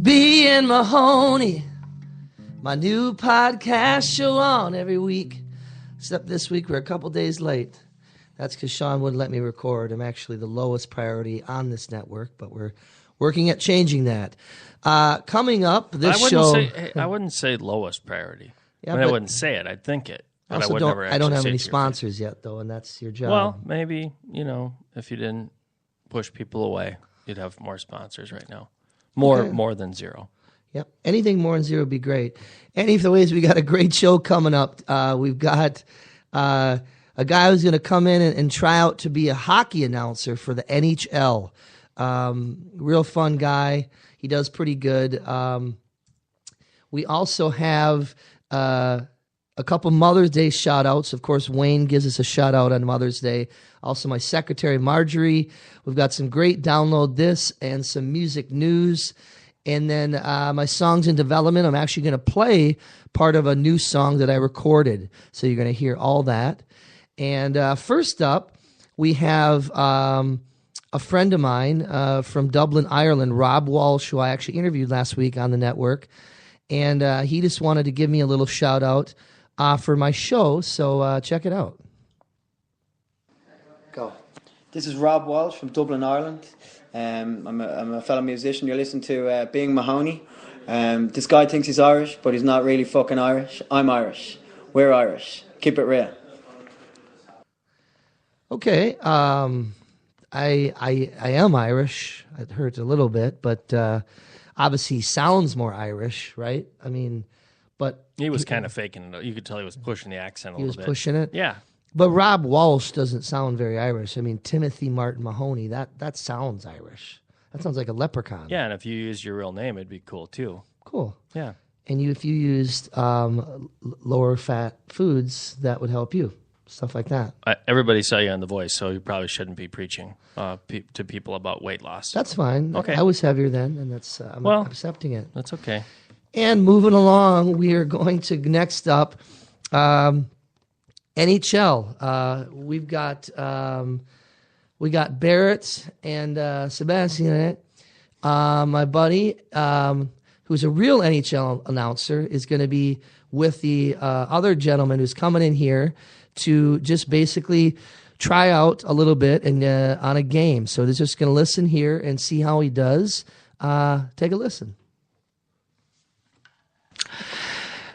Being Mahoney, my new podcast show on every week. Except this week we're a couple days late. That's because Sean wouldn't let me record. I'm actually the lowest priority on this network, but we're working at changing that. Coming up, this I wouldn't say lowest priority. Yeah, I wouldn't say it. I'd think it. But I would never actually I don't have say any it to your sponsors yet, though, and that's your job. Well, maybe, if you didn't push people away, you'd have more sponsors right now. More than zero. Yep. Anything more than zero would be great. Anyways, we got a great show coming up. We've got a guy who's going to come in and try out to be a hockey announcer for the NHL. Real fun guy. He does pretty good. We also have a couple Mother's Day shout-outs. Of course, Wayne gives us a shout-out on Mother's Day. Also, my secretary, Marjorie. We've got some great download this and some music news. And then my songs in development, I'm actually going to play part of a new song that I recorded. So you're going to hear all that. And first up, we have a friend of mine from Dublin, Ireland, Rob Walsh, who I actually interviewed last week on the network. And he just wanted to give me a little shout-out for my show. So check it out. Go. This is Rob Walsh from Dublin, Ireland. I'm a fellow musician. You're listening to Being Mahoney. This guy thinks he's Irish, but he's not really fucking Irish. I'm Irish. We're Irish. Keep it real. Okay. I am Irish. It hurts a little bit, but obviously he sounds more Irish, right? I mean, but he was kind of faking it. You could tell he was pushing the accent a little bit. He was pushing it? Yeah. But Rob Walsh doesn't sound very Irish. I mean, Timothy Martin Mahoney, that sounds Irish. That sounds like a leprechaun. Yeah, and if you used your real name, it'd be cool, too. Cool. Yeah. And if you used lower fat foods, that would help you. Stuff like that. Everybody saw you on The Voice, so you probably shouldn't be preaching to people about weight loss. That's fine. Okay. I was heavier then, and that's I'm accepting it. That's okay. And moving along, we are going to next up NHL. We got Barrett and Sebastian in it. My buddy, who's a real NHL announcer, is going to be with the other gentleman who's coming in here to just basically try out a little bit and on a game. So they're just going to listen here and see how he does. Take a listen.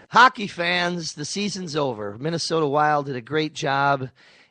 Hockey fans, the season's over. Minnesota Wild did a great job,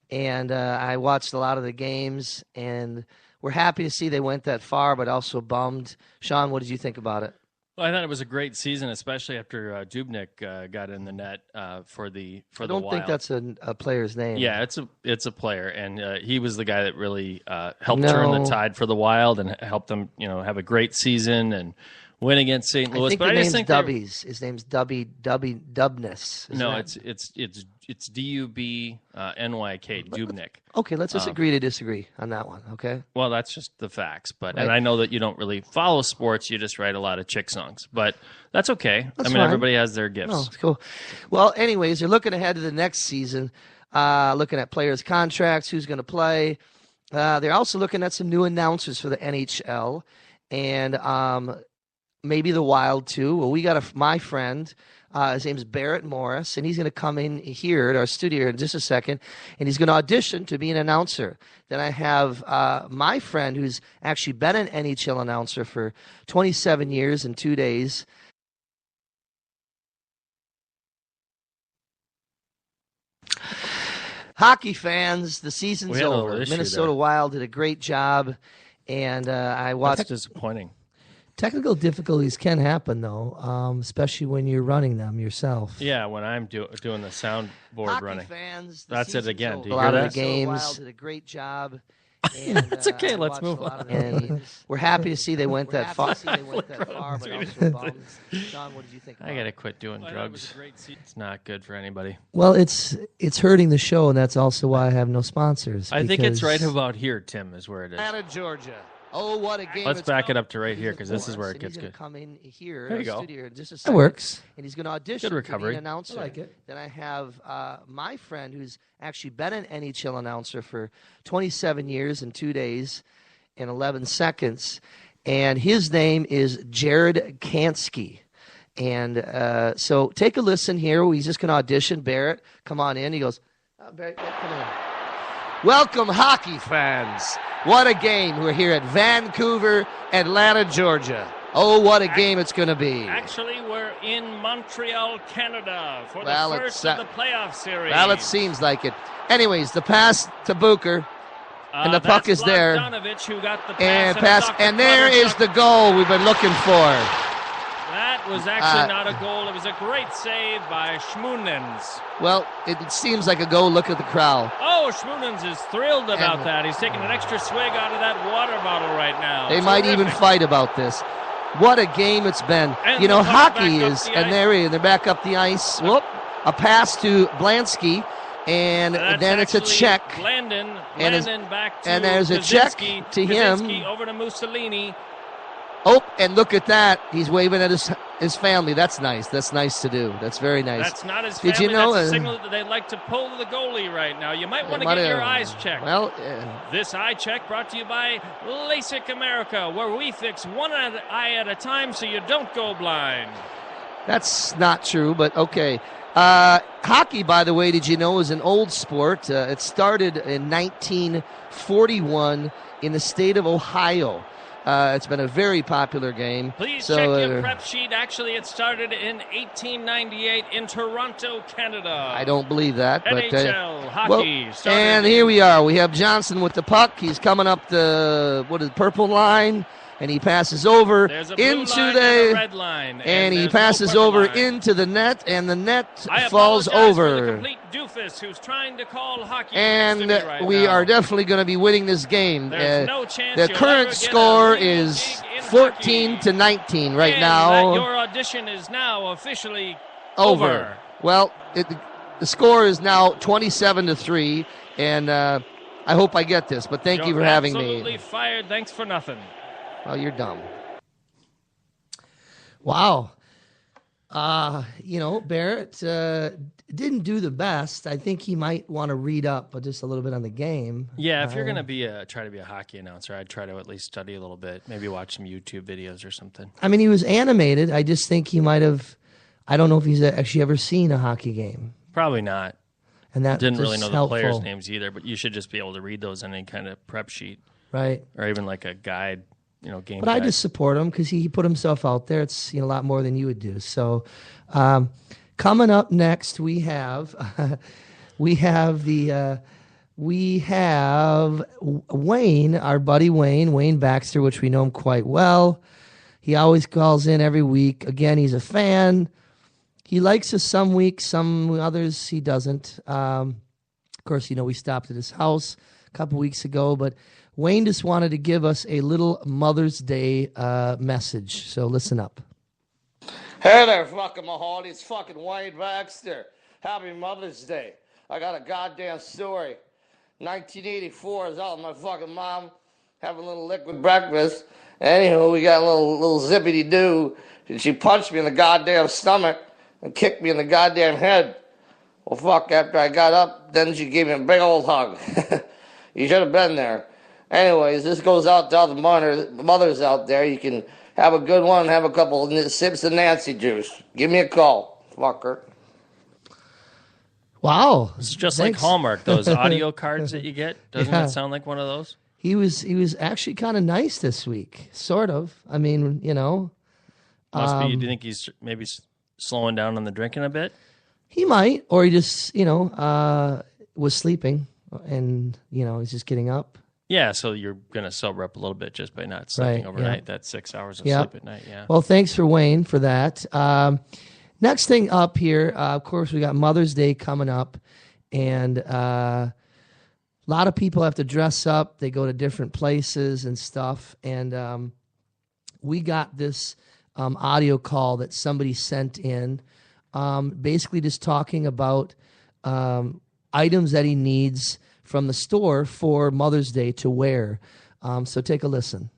and I watched a lot of the games, and we're happy to see they went that far, but also bummed. Sean, what did you think about it? Well, I thought it was a great season, especially after Dubnyk got in the net for the Wild. I don't think that's a player's name. Yeah, it's a player, and he was the guy that really helped turn the tide for the Wild and helped them, have a great season and win against St. Louis. But I just think Dubbies. His name's Dubness. No, it's Dubnyk, Dubnyk. Okay, let's just agree to disagree on that one, okay? Well, that's just the facts. But right. And I know that you don't really follow sports. You just write a lot of chick songs. But that's okay. That's fine. Everybody has their gifts. Oh, cool. Well, anyways, they're looking ahead to the next season, looking at players' contracts, who's going to play. They're also looking at some new announcers for the NHL. And maybe the Wild, too. Well, we got my friend. His name's Barrett Morris, and he's going to come in here at our studio in just a second, and he's going to audition to be an announcer. Then I have my friend who's actually been an NHL announcer for 27 years and 2 days. Hockey fans, the season's over. Minnesota Wild did a great job, and I watched. That's disappointing. Technical difficulties can happen, though, especially when you're running them yourself. Yeah, when I'm doing the soundboard Hockey running. Fans, that's it again. Do you a lot hear of the games. Wild did a great job. And, that's okay. Let's move on. And we're happy to see they went that far. But also bummed. Sean, what did you think about I got to quit doing drugs. It's not good for anybody. Well, it's hurting the show, and that's also why I have no sponsors. I think it's right about here, Tim, is where it is. Atlanta, Georgia. Oh, what a game. Let's back it up to right here because this is where it gets good. Come in here there you go. Studio in just a second, that works. And he's going to audition good recovery. to be an announcer. I like it. Then I have my friend who's actually been an NHL announcer for 27 years and 2 days and 11 seconds. and his name is Jared Kansky. And so take a listen here. He's just going to audition. Barrett, come on in. He goes, Barrett, come in. Welcome, hockey fans. What a game. We're here at Vancouver, Atlanta, Georgia. Oh, what a game it's going to be. Actually, we're in Montreal, Canada for the first of the playoff series. Well, it seems like it. Anyways, the pass to Bucher, and the puck is there. Who got the pass and there is the goal we've been looking for. That was actually not a goal. It was a great save by Schmoonens. Well, it seems like a goal. Look at the crowd. Oh, Schmoonens is thrilled about that. He's taking an extra swig out of that water bottle right now. They might even fight about this. What a game it's been. And you know, hockey is, and they're back up the ice. Whoop, a pass to Blansky, and then it's a check. Landon back to and there's a check to him. Over to Mussolini. Oh, and look at that. He's waving at his family. That's nice. That's nice to do. That's very nice. That's not his family. Did you know? That's a signal that they'd like to pull the goalie right now. You might want to get your eyes checked. Well, this eye check brought to you by LASIK America, where we fix one eye at a time so you don't go blind. That's not true, but okay. Hockey, by the way, did you know, is an old sport. It started in 1941 in the state of Ohio. It's been a very popular game. Please check your prep sheet. Actually, it started in 1898 in Toronto, Canada. I don't believe that. NHL hockey. And here we are. We have Johnson with the puck. He's coming up the purple line, and he passes over into the red line, and he passes over into the net, and the net falls over. For the complete doofus who's trying to call hockey. And right we now. are definitely going to be winning this game. There's no chance the current score is 14-19 right now. Your audition is now officially over. Well, the score is now 27-3, and I hope I get this. But thank you for having me. Absolutely fired. Thanks for nothing. Oh, you're dumb. Wow. Barrett didn't do the best. I think he might want to read up just a little bit on the game. Yeah, if you're going to try to be a hockey announcer, I'd try to at least study a little bit, maybe watch some YouTube videos or something. I mean, he was animated. I just think he might have, I don't know if he's actually ever seen a hockey game. Probably not. And that didn't really know helpful. The players' names either, but you should just be able to read those in any kind of prep sheet. Right. Or even like a guide. Game. But I just support him because he put himself out there. It's a lot more than you would do. So, coming up next, we have Wayne, our buddy Wayne Baxter, which we know him quite well. He always calls in every week. Again, he's a fan. He likes us some weeks, some others he doesn't. Of course, we stopped at his house a couple weeks ago, but Wayne just wanted to give us a little Mother's Day message, so listen up. Hey there, fucking Mahoney. It's fucking Wayne Baxter. Happy Mother's Day. I got a goddamn story. 1984, I was out with my fucking mom having a little liquid breakfast. Anywho, we got a little zippity-doo, and she punched me in the goddamn stomach and kicked me in the goddamn head. Well, fuck, after I got up, then she gave me a big old hug. You should have been there. Anyways, this goes out to all the mothers out there. You can have a good one and have a couple of sips of Nancy juice. Give me a call, fucker. Wow. It's just like Hallmark, those audio cards that you get. Doesn't it sound like one of those? He was actually kind of nice this week, sort of. I mean, Must be. Do you think he's maybe slowing down on the drinking a bit? He might, or he just, was sleeping and, he's just getting up. Yeah, so you're going to sober up a little bit just by not sleeping overnight. Yeah. That's 6 hours of sleep at night, yeah. Well, thanks for Wayne for that. Next thing up here, of course, we got Mother's Day coming up, and a lot of people have to dress up. They go to different places and stuff, and we got this audio call that somebody sent in, basically just talking about items that he needs from the store for Mother's Day to wear. So take a listen.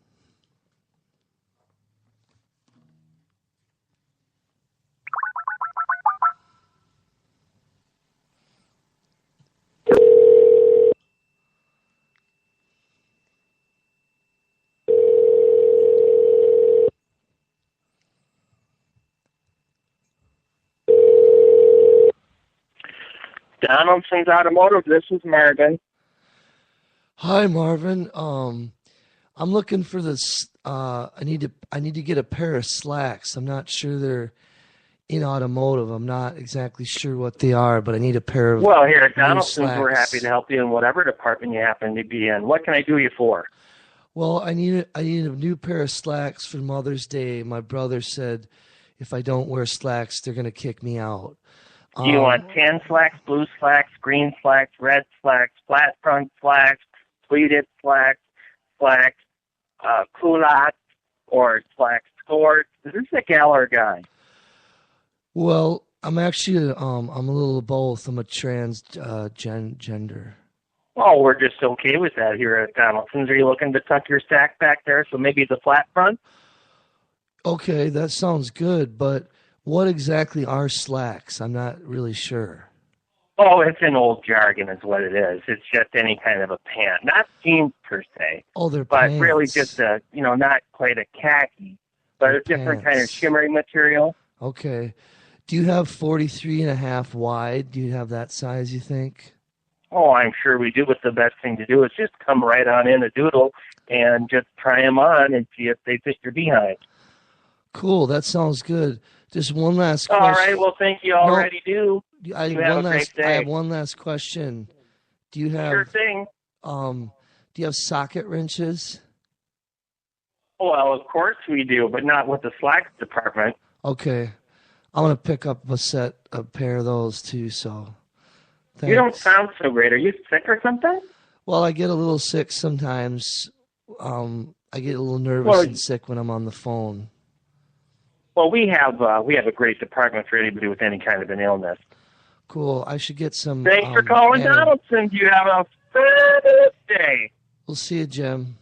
Donaldson's Automotive. This is Marvin. Hi, Marvin. I'm looking for this. I need to get a pair of slacks. I'm not sure they're in automotive. I'm not exactly sure what they are, but I need a pair of. Well, here at new Donaldson's, we're slacks. happy to help you in whatever department you happen to be in. What can I do you for? Well, I need a new pair of slacks for Mother's Day. My brother said if I don't wear slacks, they're going to kick me out. Do you want tan slacks, blue slacks, green slacks, red slacks, flat front slacks, pleated slacks, culottes, or slacks skirts? Is this a gal or a guy? Well, I'm actually I'm a little of both. I'm a gender. Oh, we're just okay with that here at Donaldson's. Are you looking to tuck your sack back there, so maybe the flat front? Okay, that sounds good, but what exactly are slacks? I'm not really sure. Oh, it's an old jargon is what it is. It's just any kind of a pant. Not jeans per se. Oh, they're but pants. Really just a, not quite a khaki, but They're a different pants. kind of shimmery material. Okay. Do you have 43.5 wide? Do you have that size, you think? Oh, I'm sure we do, but the best thing to do is just come right on in a doodle and just try them on and see if they fit your behind. Cool, that sounds good. Just one last question. All right, well, thank you already do. I You have a great day. I have one last question. Do you have Sure thing. do you have socket wrenches? Well, of course we do, but not with the slacks department. Okay. I'm gonna pick up a pair of those too, so thanks. You don't sound so great. Are you sick or something? Well, I get a little sick sometimes. I get a little nervous and sick when I'm on the phone. Well, we have a great department for anybody with any kind of an illness. Cool. I should get some. Thanks for calling Donaldson. You have a fabulous day. We'll see you, Jim.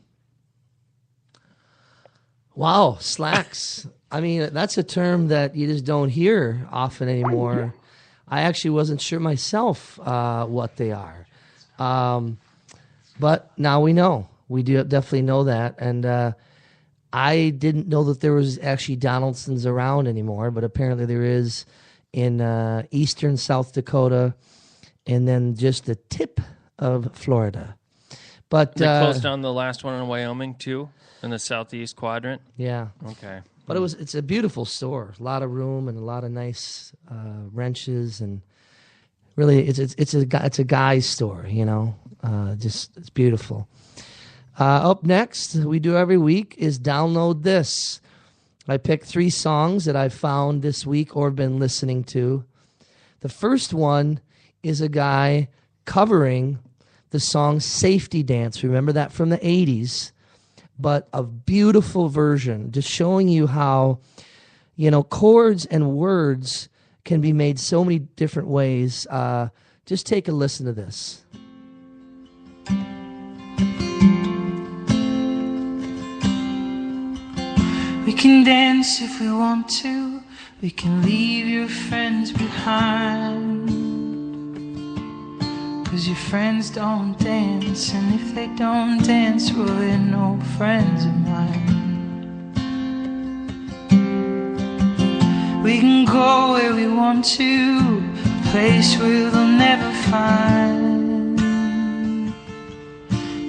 Wow, slacks. I mean, that's a term that you just don't hear often anymore. I actually wasn't sure myself what they are. But now we know. We do definitely know that. And I didn't know that there was actually Donaldson's around anymore, but apparently there is in eastern South Dakota and then just the tip of Florida. But they closed down the last one in Wyoming, too, in the southeast quadrant? Yeah. Okay. But it's a beautiful store. A lot of room and a lot of nice wrenches, and really it's a guy's store, just it's beautiful. Up next, we do every week, is Download This. I picked 3 songs that I found this week or been listening to. The first one is a guy covering the song Safety Dance. Remember that from the 80s? But a beautiful version, just showing you how, chords and words can be made so many different ways. Just take a listen to this. We can dance if we want to. We can leave your friends behind. 'Cause your friends don't dance, and if they don't dance, well, they're no friends of mine. We can go where we want to, a place where they'll never find.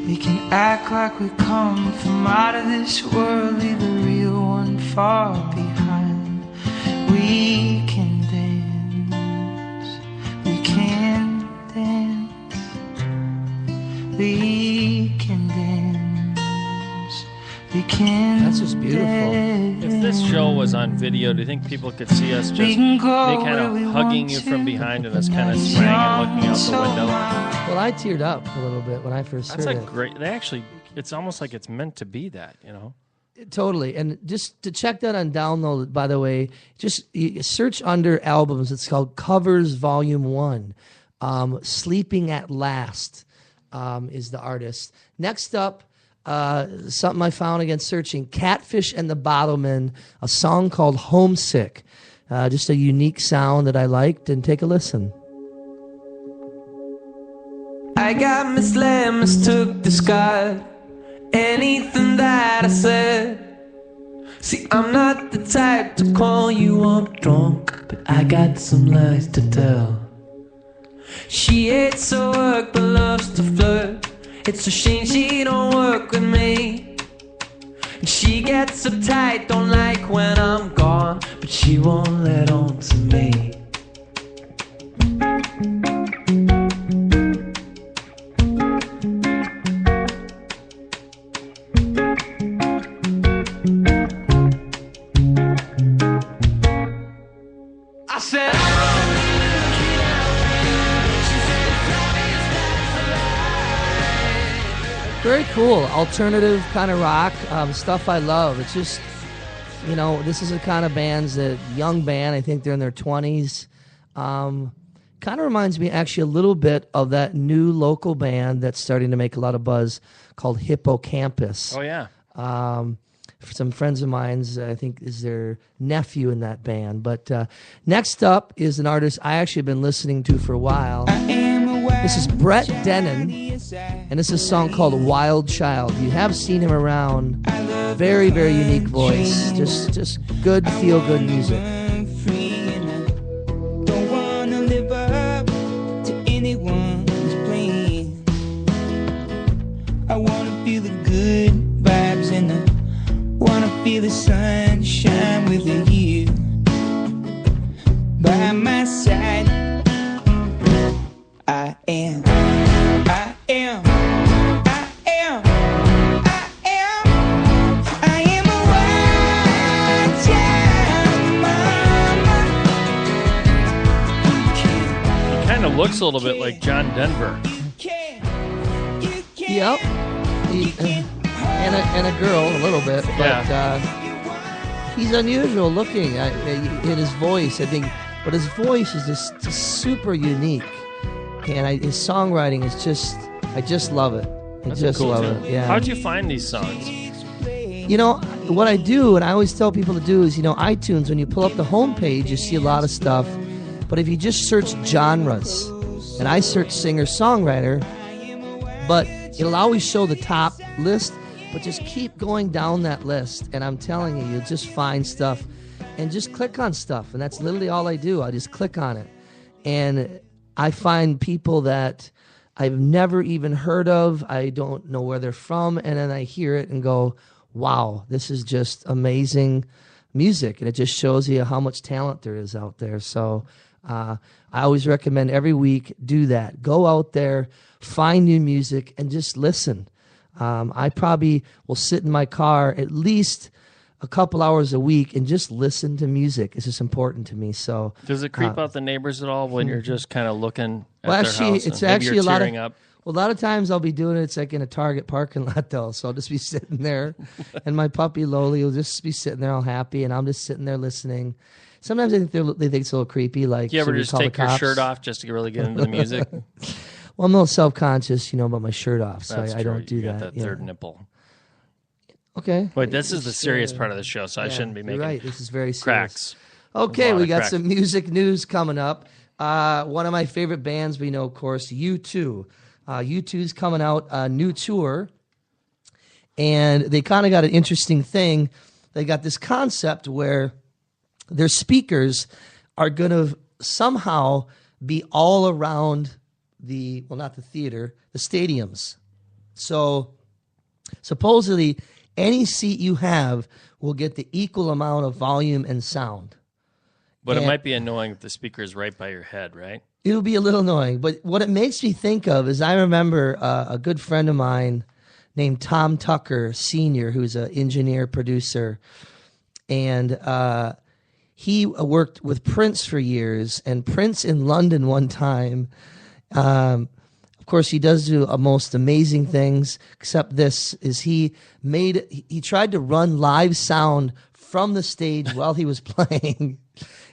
We can act like we come from out of this world, leave the real one far behind. We can dance, we can dance. We can dance. We can. That's just beautiful. Dance. If this show was on video, do you think people could see us just We can go kind of where we hugging want you to. from behind and us kind of swaying and looking out the window? Well, I teared up a little bit when I first That's heard a it. great. It's almost like it's meant to be that, Totally. And just to check that on download, by the way, just you search under albums. It's called Covers Volume 1. Sleeping at Last is the artist. Next up, something I found again searching, Catfish and the Bottlemen, a song called Homesick. Just a unique sound that I liked, and take a listen. I got misled, mistook the sky. Anything that I said. See, I'm not the type to call you up drunk, but I got some lies to tell. She hates her work but loves to flirt. It's a shame she don't work with me. And she gets uptight, don't like when I'm gone, but she won't let on to me. I said, Very cool. Alternative kind of rock. Stuff I love. It's just, you know, this is the kind of bands that, young band, I think they're in their 20s. Kind of reminds me actually a little bit of that new local band that's starting to make a lot of buzz called Hippocampus. Oh, yeah. Some friends of mine's, I think, is their nephew in that band. But next up is an artist I actually have been listening to for a while. This is Brett Dennen, and this is a song called Wild Child. You have seen him around. Very, very unique voice. Just good, feel-good music. Don't wanna live up to anyone's plan. I wanna feel the good vibes and I wanna feel the sunshine with you by my side. I am a wild child, mama. He kind of looks a little bit like John Denver. Yep. And a girl, a little bit. But he's unusual looking in his voice, I think. But his voice is just super unique. And his songwriting is just, I just love it. That's just cool love tune. it. Yeah. How'd you find these songs? You know, what I do, and I always tell people to do, is, you know, iTunes, when you pull up the homepage, you see a lot of stuff. But if you just search genres, and I search singer-songwriter, but it'll always show the top list, but just keep going down that list. And I'm telling you, you'll just find stuff. And just click on stuff. And that's literally all I do. I just click on it. And I find people that I've never even heard of. I don't know where they're from. And then I hear it and go, wow, this is just amazing music. And it just shows you how much talent there is out there. So I always recommend every week do that. Go out there, find new music, and just listen. I probably will sit in my car at least a couple hours a week and just listen to music. It's just important to me. So does it creep out the neighbors at all when you're just kind of looking at well, their actually, house? it's actually a lot of up? Well, a lot of times I'll be doing it. It's like in a Target parking lot, though. So I'll just be sitting there, and my puppy Loli will just be sitting there all happy, and I'm just sitting there listening. Sometimes I think they think it's a little creepy. Like, do you ever should we just call the take your cops? shirt off just to really get into the music? Well, I'm a little self-conscious, about my shirt off, so That's I true. don't do You that. got that third nipple. Okay. Wait, this is the serious part of the show, so I shouldn't be you're making right. This is very serious. cracks. Okay, we got cracks. some music news coming up. One of my favorite bands we know, of course, U2. U2's coming out a new tour, and they kind of got an interesting thing. They got this concept where their speakers are going to somehow be all around not the theater, the stadiums. So supposedly any seat you have will get the equal amount of volume and sound. But And it might be annoying if the speaker is right by your head, right? It'll be a little annoying. But what it makes me think of is I remember a good friend of mine named Tom Tucker Sr., who's an engineer, producer, and he worked with Prince for years. And Prince in London one time, of course, he does do most amazing things, except this is he tried to run live sound from the stage while he was playing.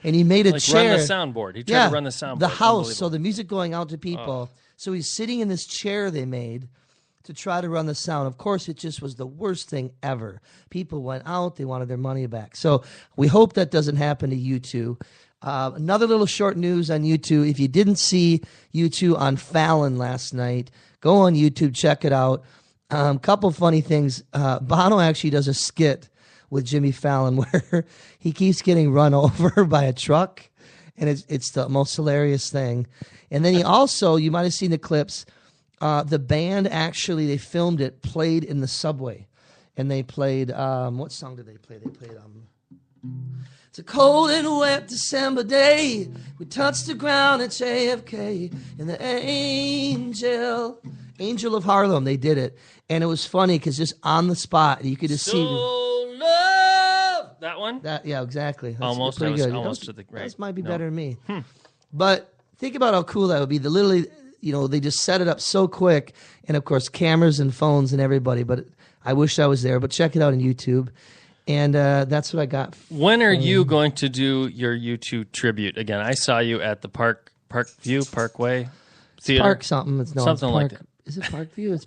And he made a chair. Run the soundboard. He tried to run the soundboard. The house, so the music going out to people. Oh. So he's sitting in this chair they made to try to run the sound. Of course, it just was the worst thing ever. People went out. They wanted their money back. So we hope that doesn't happen to U2. Another little short news on U2. If you didn't see U2 on Fallon last night, go on YouTube, check it out. Couple funny things. Bono actually does a skit with Jimmy Fallon where he keeps getting run over by a truck, and it's the most hilarious thing. And then he also, you might have seen the clips, the band actually, they filmed it, played in the subway. And they played, what song did they play? They played, it's a cold and wet December day. We touched the ground at JFK. And the Angel of Harlem, they did it. And it was funny because just on the spot, you could just see. Love! That one? Yeah, exactly. That's almost. pretty good. Almost to the right. That might be better than me. But think about how cool that would be. Literally, they just set it up so quick. And, of course, cameras and phones and everybody. But I wish I was there. But check it out on YouTube. And that's what I got. When are you going to do your YouTube tribute again? I saw you at the Parkway Theater. Park something. Something like that. Is it Parkview? It's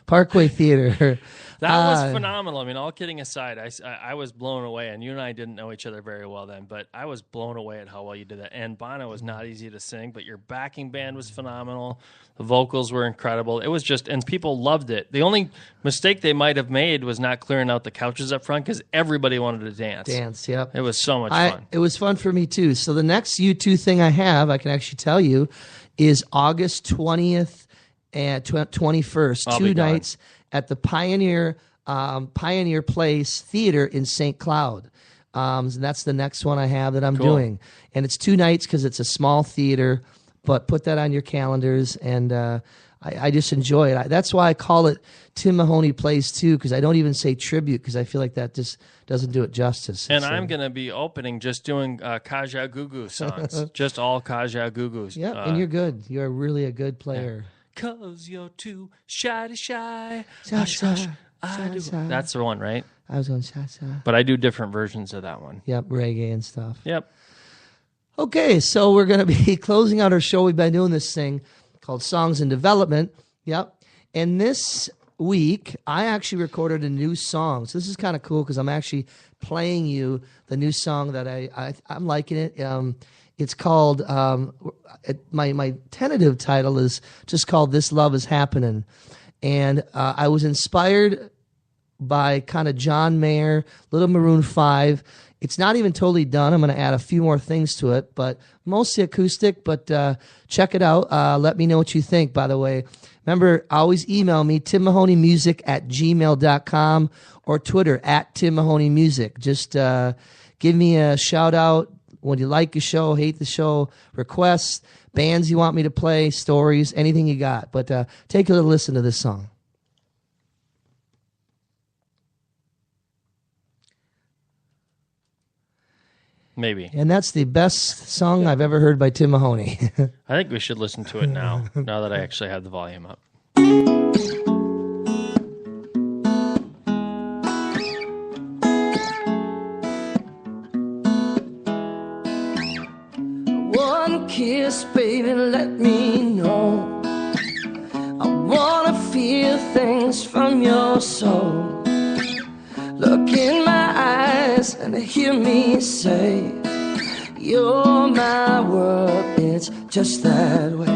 Parkway Theater. That was phenomenal. I mean, all kidding aside, I was blown away, and you and I didn't know each other very well then, but I was blown away at how well you did that. And Bono was not easy to sing, but your backing band was phenomenal. The vocals were incredible. It was just, and people loved it. The only mistake they might have made was not clearing out the couches up front because everybody wanted to dance. Yep. It was so much fun. It was fun for me, too. So the next U2 thing I have, I can actually tell you, is August 20th and 21st, 2 nights at the Pioneer Place Theater in St. Cloud. And that's the next one I have that I'm doing. And it's 2 nights because it's a small theater, but put that on your calendars. And I just enjoy it. That's why I call it Tim Mahoney Plays too, because I don't even say tribute because I feel like that just doesn't do it justice. And I'm going to be opening just doing Kaja Gugu songs, just all Kaja Gugus. Yeah, and you're good. You're really a good player. Yeah. 'Cause you're too shy to shy. That's the one, right? I was going shy. But I do different versions of that one. Yep, reggae and stuff. Yep. Okay, so we're going to be closing out our show. We've been doing this thing called Songs in Development. Yep. And this week, I actually recorded a new song. So this is kind of cool because I'm actually playing you the new song that I'm liking it. It's called, my tentative title is just called This Love Is Happening. And I was inspired by kind of John Mayer, Little Maroon 5. It's not even totally done. I'm going to add a few more things to it, but mostly acoustic. But check it out. Let me know what you think, by the way. Remember, always email me, timmahoneymusic@gmail.com or Twitter @timmahoneymusic. Just give me a shout out. When you like the show, hate the show, requests, bands you want me to play, stories, anything you got. But take a little listen to this song. Maybe. And that's the best song I've ever heard by Tim Mahoney. I think we should listen to it now that I actually have the volume up. One kiss, baby, let me know. I wanna feel things from your soul. Look in my eyes and hear me say, you're my world, it's just that way.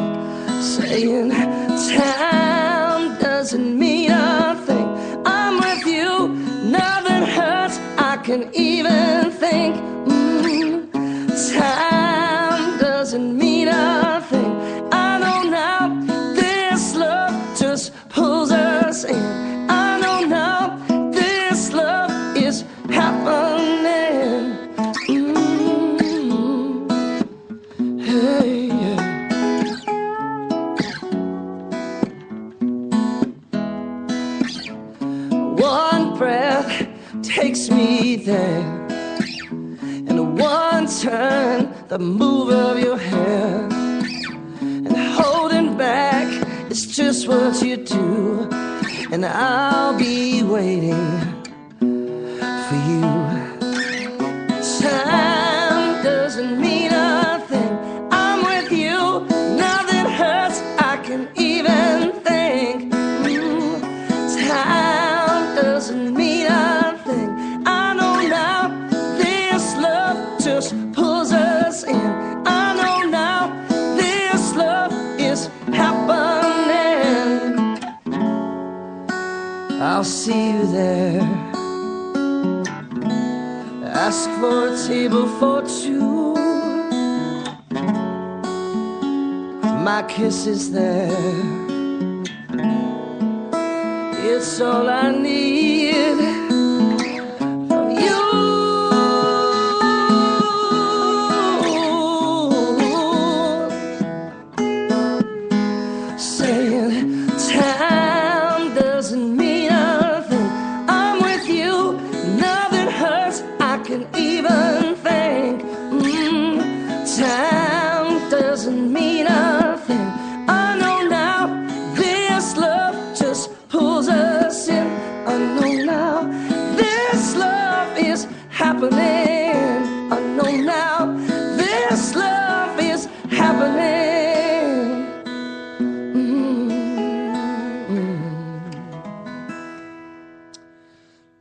Saying time doesn't mean a thing. I'm with you, nothing hurts, I can even think. Time doesn't mean a thing. I know now this love just pulls us in. I know now this love is happening. Hey, yeah. One breath takes me there, and one turn, the move of your hair, and holding back is just what you do, and I'll be waiting for you. Time doesn't mean a thing. I'm with you, nothing hurts, I can even think. Time doesn't mean a thing. I know now this love just pulls us in. I know now this love is happening. I'll see you there. Ask for a table for two. my kiss is there. It's all I need from you. Saying time doesn't mean nothing. I'm with you, nothing hurts. I can even think. Time doesn't mean nothing. I know now this love just pulls us in. I know now this love is happening. I know now this love is happening.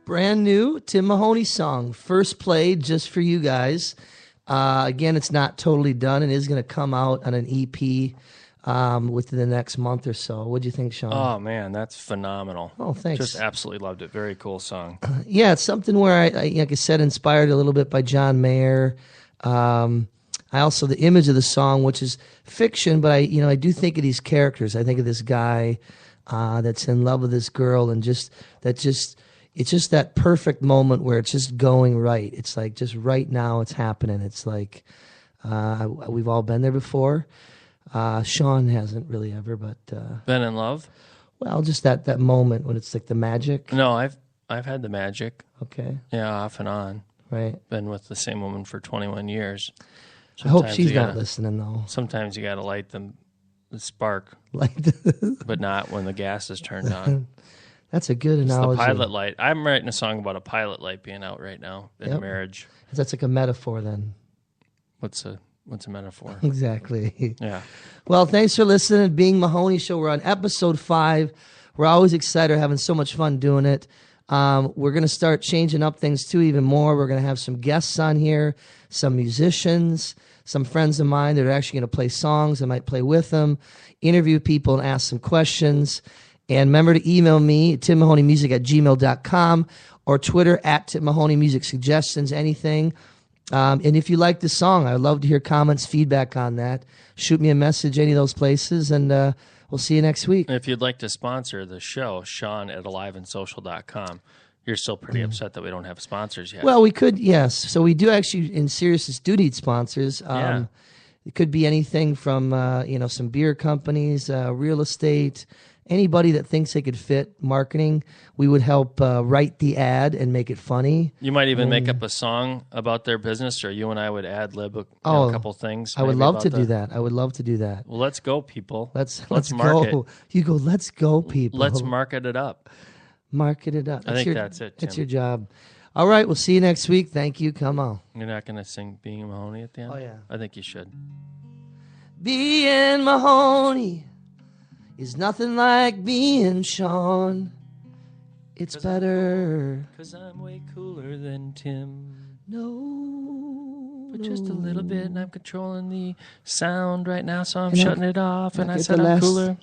Brand new Tim Mahoney song, first played just for you guys. Again, it's not totally done. It is going to come out on an EP within the next month or so. What'd you think, Sean? Oh, man, that's phenomenal. Oh, thanks. Just absolutely loved it. Very cool song. Yeah, it's something where I like I said, inspired a little bit by John Mayer. I also, the image of the song, which is fiction, but I do think of these characters. I think of this guy that's in love with this girl, and it's just that perfect moment where it's just going right. It's like just right now it's happening. It's like we've all been there before. Sean hasn't really ever, but Been in love? well, just that moment when it's like the magic. No, I've had the magic. Okay, Yeah, off and on. right. Been with the same woman for 21 years. I hope Sometimes she's you not gotta- listening though. Sometimes you got to light the spark, Like but not when the gas is turned on. that's a good It's the analogy. pilot light. I'm writing a song about a pilot light being out right now in Yep. marriage. That's like a metaphor then. What's a metaphor? Exactly. Yeah. Well, thanks for listening to Being Mahoney Show. We're on episode 5. We're always excited. We're having so much fun doing it. We're going to start changing up things too even more. We're going to have some guests on here, some musicians, some friends of mine that are actually going to play songs. I might play with them, interview people and ask some questions. And remember to email me, timmahoneymusic@gmail.com, or Twitter @TimMahoneyMusic, suggestions, anything. And if you like the song, I'd love to hear comments, feedback on that. Shoot me a message, any of those places, and we'll see you next week. If you'd like to sponsor the show, Sean@aliveandsocial.com. You're still pretty upset that we don't have sponsors yet. Well, we could, yes. So we do actually, in seriousness, do need sponsors. Yeah. It could be anything from, some beer companies, real estate, anybody that thinks they could fit marketing. We would help write the ad and make it funny. You might even make up a song about their business, or you and I would ad lib a couple things. I would maybe love about to do that. I would love to do that. Well, let's go, people. Let's market. go. You go, let's go, people. Let's market it up. market it up. I think that's it, That's Tim. your job. All right, we'll see you next week. Thank you. Come on. You're not going to sing Being Mahoney at the end? Oh, yeah. I think you should. Being Mahoney is nothing like being Sean. It's better. Because I'm way cooler than Tim. No. But just a little bit, and I'm controlling the sound right now, so I'm And shutting it off, and I get said the I'm last- cooler.